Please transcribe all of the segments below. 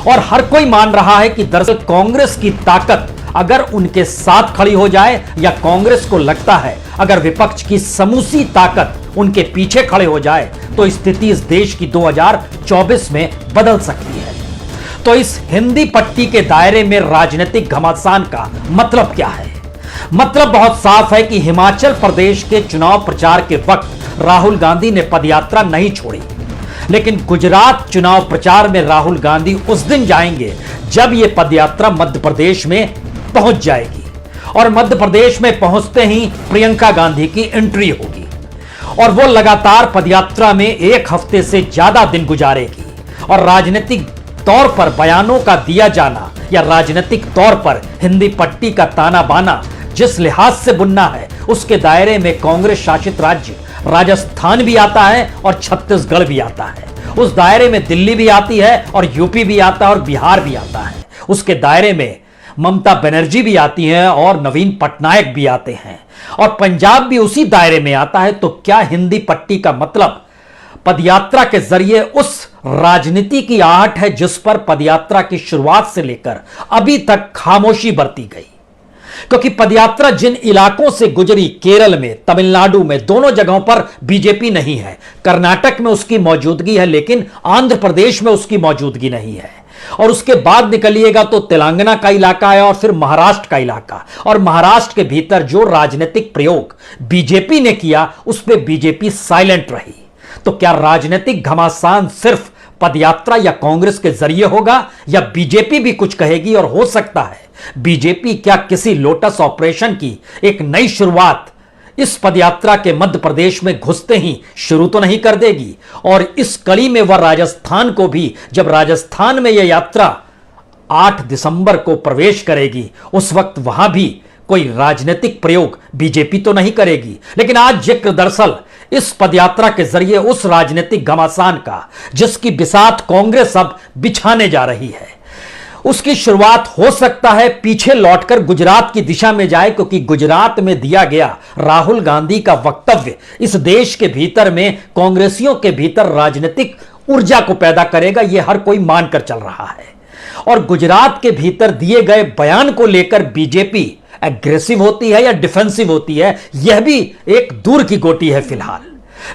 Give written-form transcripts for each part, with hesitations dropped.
और हर कोई मान रहा है कि दरअसल कांग्रेस की ताकत अगर उनके साथ खड़ी हो जाए, या कांग्रेस को लगता है अगर विपक्ष की समूची ताकत उनके पीछे खड़े हो जाए तो स्थिति इस देश की 2024 में बदल सकती है। तो इस हिंदी पट्टी के दायरे में राजनीतिक घमासान का मतलब क्या है? मतलब बहुत साफ है कि हिमाचल प्रदेश के चुनाव प्रचार के वक्त राहुल गांधी ने पदयात्रा नहीं छोड़ी, लेकिन गुजरात चुनाव प्रचार में राहुल गांधी उस दिन जाएंगे जब यह पदयात्रा मध्य प्रदेश में पहुंच जाएगी, और मध्य प्रदेश में पहुंचते ही प्रियंका गांधी की एंट्री होगी और वो लगातार पदयात्रा में 1 हफ्ते से ज्यादा दिन गुजारेगी। और राजनीतिक तौर पर बयानों का दिया जाना या राजनीतिक तौर पर हिंदी पट्टी का ताना बाना जिस लिहाज से बुनना है, उसके दायरे में कांग्रेस शासित राज्य राजस्थान भी आता है और छत्तीसगढ़ भी आता है। उस दायरे में दिल्ली भी आती है और यूपी भी आता है और बिहार भी आता है। उसके दायरे में ममता बनर्जी भी आती हैं और नवीन पटनायक भी आते हैं, और पंजाब भी उसी दायरे में आता है। तो क्या हिंदी पट्टी का मतलब पदयात्रा के जरिए उस राजनीति की आहट है जिस पर पदयात्रा की शुरुआत से लेकर अभी तक खामोशी बरती गई? क्योंकि पदयात्रा जिन इलाकों से गुजरी, केरल में, तमिलनाडु में, दोनों जगहों पर बीजेपी नहीं है। कर्नाटक में उसकी मौजूदगी है, लेकिन आंध्र प्रदेश में उसकी मौजूदगी नहीं है। और उसके बाद निकलिएगा तो तेलंगाना का इलाका है और फिर महाराष्ट्र का इलाका, और महाराष्ट्र के भीतर जो राजनीतिक प्रयोग बीजेपी ने किया उस पर बीजेपी साइलेंट रही। तो क्या राजनीतिक घमासान सिर्फ पदयात्रा या कांग्रेस के जरिए होगा, या बीजेपी भी कुछ कहेगी? और हो सकता है बीजेपी क्या किसी लोटस ऑपरेशन की एक नई शुरुआत इस पदयात्रा के मध्य प्रदेश में घुसते ही शुरू तो नहीं कर देगी? और इस कड़ी में वह राजस्थान को भी, जब राजस्थान में यह यात्रा 8 दिसंबर को प्रवेश करेगी, उस वक्त वहां भी कोई राजनीतिक प्रयोग बीजेपी तो नहीं करेगी। लेकिन आज जिक्र दरअसल इस पदयात्रा के जरिए उस राजनीतिक घमासान का जिसकी बिसात कांग्रेस अब बिछाने जा रही है, उसकी शुरुआत हो सकता है पीछे लौटकर गुजरात की दिशा में जाए, क्योंकि गुजरात में दिया गया राहुल गांधी का वक्तव्य इस देश के भीतर में कांग्रेसियों के भीतर राजनीतिक ऊर्जा को पैदा करेगा, यह हर कोई मानकर चल रहा है। और गुजरात के भीतर दिए गए बयान को लेकर बीजेपी एग्रेसिव होती है या डिफेंसिव होती है, यह भी एक दूर की गोटी है फिलहाल।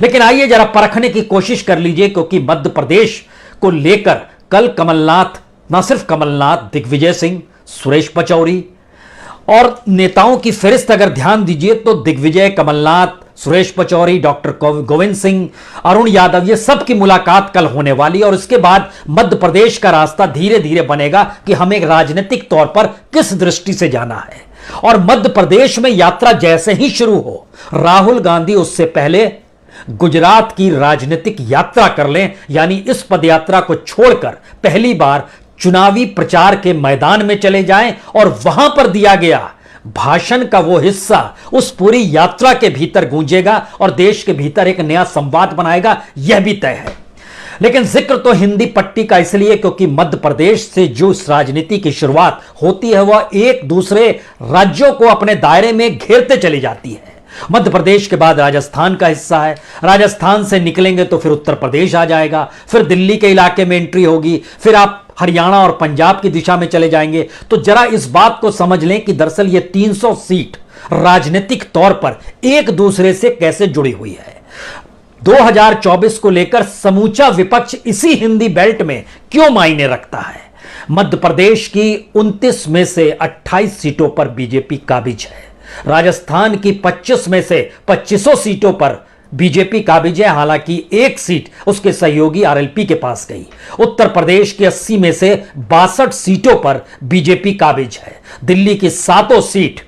लेकिन आइए जरा परखने की कोशिश कर लीजिए, क्योंकि मध्य प्रदेश को लेकर कल कमलनाथ, न सिर्फ कमलनाथ, दिग्विजय सिंह, सुरेश पचौरी और नेताओं की फहरिस्त अगर ध्यान दीजिए तो दिग्विजय, कमलनाथ, सुरेश पचौरी, डॉक्टर गोविंद सिंह, अरुण यादव, ये सब की मुलाकात कल होने वाली। और इसके बाद मध्य प्रदेश का रास्ता धीरे धीरे बनेगा कि हमें राजनीतिक तौर पर किस दृष्टि से जाना है। और मध्य प्रदेश में यात्रा जैसे ही शुरू हो, राहुल गांधी उससे पहले गुजरात की राजनीतिक यात्रा कर लें, यानी इस पदयात्रा को छोड़कर पहली बार चुनावी प्रचार के मैदान में चले जाएं और वहां पर दिया गया भाषण का वो हिस्सा उस पूरी यात्रा के भीतर गूंजेगा और देश के भीतर एक नया संवाद बनाएगा, यह भी तय है। लेकिन जिक्र तो हिंदी पट्टी का इसलिए क्योंकि मध्य प्रदेश से जो इस राजनीति की शुरुआत होती है वह एक दूसरे राज्यों को अपने दायरे में घेरते चली जाती है। मध्य प्रदेश के बाद राजस्थान का हिस्सा है, राजस्थान से निकलेंगे तो फिर उत्तर प्रदेश आ जाएगा, फिर दिल्ली के इलाके में एंट्री होगी, फिर आप हरियाणा और पंजाब की दिशा में चले जाएंगे। तो जरा इस बात को समझ लें कि दरअसल ये 300 सीट राजनीतिक तौर पर एक दूसरे से कैसे जुड़ी हुई है। 2024 को लेकर समूचा विपक्ष इसी हिंदी बेल्ट में क्यों मायने रखता है? मध्य प्रदेश की 29 में से 28 सीटों पर बीजेपी काबिज है, राजस्थान की 25 में से 25 सीटों पर बीजेपी काबिज है, हालांकि एक सीट उसके सहयोगी आरएलपी के पास गई। उत्तर प्रदेश की 80 में से 62 सीटों पर बीजेपी काबिज है, दिल्ली की 7 सीट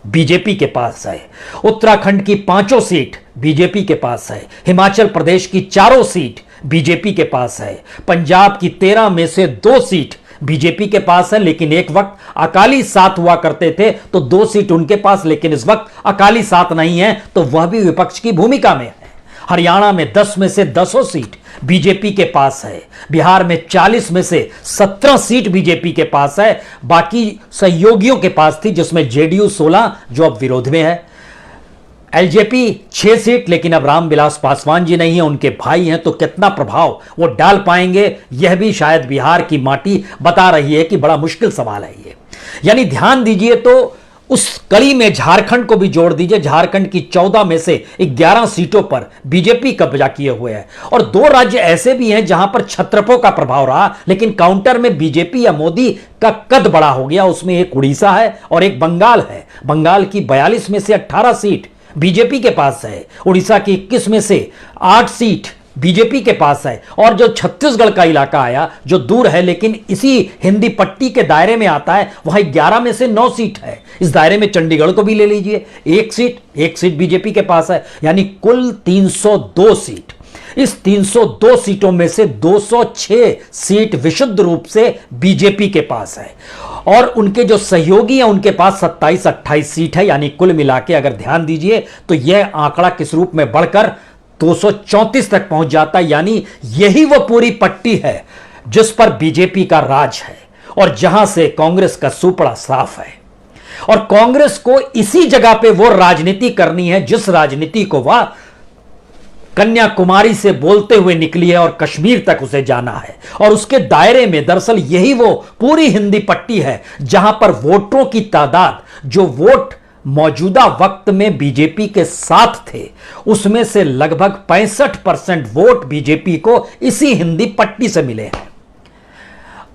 बीजेपी के पास है, उत्तराखंड की 5 सीट बीजेपी के पास है, हिमाचल प्रदेश की 4 सीट बीजेपी के पास है, पंजाब की 13 में से 2 सीट बीजेपी के पास है। लेकिन एक वक्त अकाली साथ हुआ करते थे तो 2 सीट उनके पास, लेकिन इस वक्त अकाली साथ नहीं है तो वह भी विपक्ष की भूमिका में है। हरियाणा में 10 में से 10 सीट बीजेपी के पास है, बिहार में 40 में से 17 सीट बीजेपी के पास है, बाकी सहयोगियों के पास थी जिसमें जेडीयू 16 जो अब विरोध में है। एलजेपी 6 सीट, लेकिन अब रामविलास पासवान जी नहीं है, उनके भाई हैं, तो कितना प्रभाव वो डाल पाएंगे, यह भी शायद बिहार की माटी बता रही है कि बड़ा मुश्किल सवाल है ये। यानी ध्यान दीजिए, तो उस कड़ी में झारखंड को भी जोड़ दीजिए। झारखंड की 14 में से 11 सीटों पर बीजेपी कब्जा किए हुए है, और 2 राज्य ऐसे भी हैं जहां पर छत्रपों का प्रभाव रहा, लेकिन काउंटर में बीजेपी या मोदी का कद बड़ा हो गया। उसमें एक उड़ीसा है और एक बंगाल है। बंगाल की 42 में से 18 सीट बीजेपी के पास है, उड़ीसा की 21 में से 8 सीट बीजेपी के पास है, और जो छत्तीसगढ़ का इलाका आया जो दूर है लेकिन इसी हिंदी पट्टी के दायरे में आता है, वहां 11 में से 9 सीट है। इस दायरे में चंडीगढ़ को भी ले लीजिए, एक सीट बीजेपी के पास है, यानी कुल 302 सीट। इस 302 सीटों में से 206 सीट विशुद्ध रूप से बीजेपी के पास है, और उनके जो सहयोगी हैं उनके पास 27-28 सीट है। यानी कुल मिला के अगर ध्यान दीजिए तो यह आंकड़ा किस रूप में बढ़कर 234 तक पहुंच जाता है। यानी यही वो पूरी पट्टी है जिस पर बीजेपी का राज है, और जहां से कांग्रेस का सुपड़ा साफ है। और कांग्रेस को इसी जगह पे वो राजनीति करनी है जिस राजनीति को वह कन्याकुमारी से बोलते हुए निकली है और कश्मीर तक उसे जाना है। और उसके दायरे में दरअसल यही वो पूरी हिंदी पट्टी है जहां पर वोटरों की तादाद, जो वोट मौजूदा वक्त में बीजेपी के साथ थे, उसमें से लगभग 65% वोट बीजेपी को इसी हिंदी पट्टी से मिले हैं।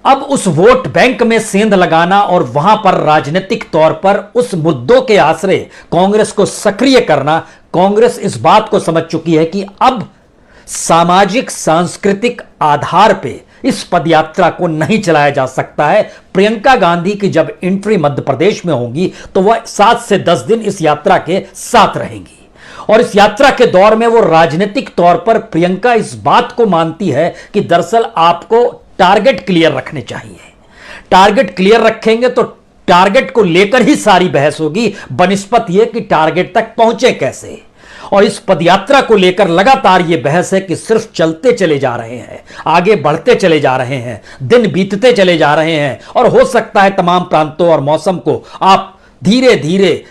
अब उस वोट बैंक में सेंध लगाना और वहां पर राजनीतिक तौर पर उस मुद्दों के आश्रय कांग्रेस को सक्रिय करना, कांग्रेस इस बात को समझ चुकी है कि अब सामाजिक सांस्कृतिक आधार पे इस पदयात्रा को नहीं चलाया जा सकता है। प्रियंका गांधी की जब एंट्री मध्य प्रदेश में होगी तो वह 7 से 10 दिन इस यात्रा के साथ रहेंगी, और इस यात्रा के दौर में वो राजनीतिक तौर पर प्रियंका इस बात को मानती है कि दरअसल आपको टारगेट क्लियर रखने चाहिए। टारगेट क्लियर रखेंगे तो टारगेट को लेकर ही सारी बहस होगी, बनिस्पत यह कि टारगेट तक पहुंचे कैसे। और इस पदयात्रा को लेकर लगातार यह बहस है कि सिर्फ चलते चले जा रहे हैं, आगे बढ़ते चले जा रहे हैं, दिन बीतते चले जा रहे हैं, और हो सकता है तमाम प्रांतों और मौसम को आप धीरे धीरे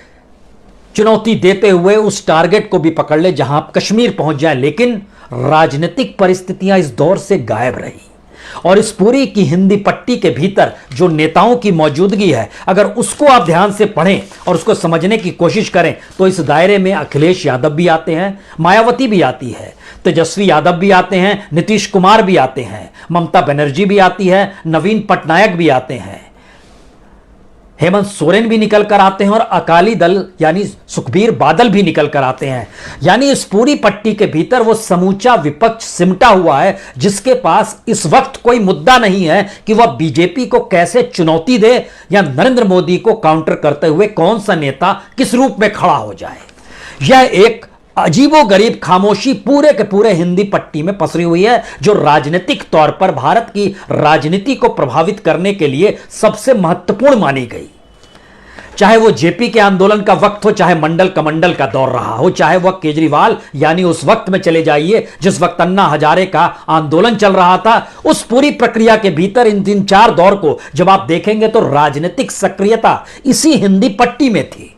चुनौती देते हुए उस टारगेट को भी पकड़ ले जहां आप कश्मीर पहुंच जाएं। लेकिन राजनीतिक परिस्थितियां इस दौर से गायब रही, और इस पूरी की हिंदी पट्टी के भीतर जो नेताओं की मौजूदगी है, अगर उसको आप ध्यान से पढ़ें और उसको समझने की कोशिश करें तो इस दायरे में अखिलेश यादव भी आते हैं, मायावती भी आती है, तेजस्वी यादव भी आते हैं, नीतीश कुमार भी आते हैं, ममता बनर्जी भी आती है, नवीन पटनायक भी आते हैं, हेमंत सोरेन भी निकल कर आते हैं, और अकाली दल यानी सुखबीर बादल भी निकल कर आते हैं। यानी इस पूरी पट्टी के भीतर वो समूचा विपक्ष सिमटा हुआ है जिसके पास इस वक्त कोई मुद्दा नहीं है कि वह बीजेपी को कैसे चुनौती दे, या नरेंद्र मोदी को काउंटर करते हुए कौन सा नेता किस रूप में खड़ा हो जाए। यह एक अजीबोगरीब खामोशी पूरे के पूरे हिंदी पट्टी में पसरी हुई है, जो राजनीतिक तौर पर भारत की राजनीति को प्रभावित करने के लिए सबसे महत्वपूर्ण मानी गई। चाहे वो जेपी के आंदोलन का वक्त हो, चाहे मंडल कमंडल का दौर रहा हो, चाहे वह केजरीवाल यानी उस वक्त में चले जाइए जिस वक्त अन्ना हजारे का आंदोलन चल रहा था, उस पूरी प्रक्रिया के भीतर इन 3-4 दौर को जब आप देखेंगे तो राजनीतिक सक्रियता इसी हिंदी पट्टी में थी।